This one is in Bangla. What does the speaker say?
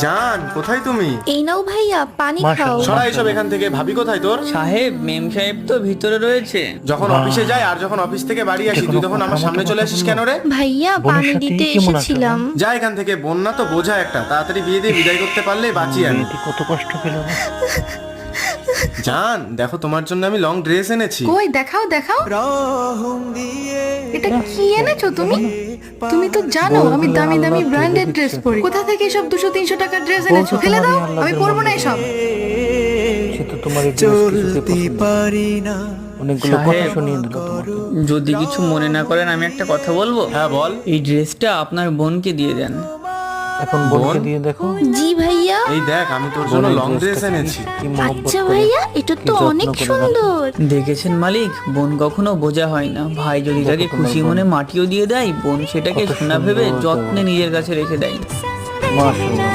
জান, কোথায় তুমি? এই নাও ভাইয়া, পানি খাও। সরা এসব এখান থেকে। ভাবি কোথায় তোর? সাহেব, মেম সাহেব তো ভিতরে রয়েছে। যখন অফিসে যাই আর যখন অফিস থেকে বাড়ি আসি তুই তখন আমার সামনে চলে আসিস কেন রে? ভাইয়া, পানি দিতে এসেছিলাম। যা এখান থেকে, বন্যা তো বোঝা একটা, তাড়াতাড়ি বিয়ে দিয়ে বিদায় করতে পারলে বাঁচি আমি। কত কষ্ট পেল। জান, দেখো তোমার জন্য আমি লং ড্রেস এনেছি। কই দেখাও দেখাও, এটা কি এনেছো তুমি? তুমি তো জানো আমি দামি দামি ব্র্যান্ডেড ড্রেস পরি। কোথা থেকে এসব 200-300 টাকার ড্রেস এনেছো? ফেলে দাও, আমি পরবো না এসব। সে তো তোমার এই চলতে পারি না, অনেকগুলো কথা সাহেব, শুনিয়ে দিল তোমাকে। যদি কিছু মনে না করেন আমি একটা কথা বলবো। হ্যাঁ বল। এই ড্রেসটা আপনার বোনকে দিয়ে দেন। এখন বোনকে দিয়ে দেখো। জি ভাইয়া। এই দেখ, আমি তোর জন্য লং ড্রেস এনেছি। কি মহব্বত আচ্ছা করে, ভাইয়া, এটা কি তো যত্ন অনেক করে রাখে। সুন্দর। দেখেছেন মালিক, বোন কখনো বোঝা হয় না। ভাই যদি তাকে দেখো খুশি তোমার মনে মাটিও দিয়ে দেয়, বোন সেটাকে কত সোনা ভেবে সুন্দর যত্নে নিজের কাছে রেখে দেয়। মাশাআল্লাহ।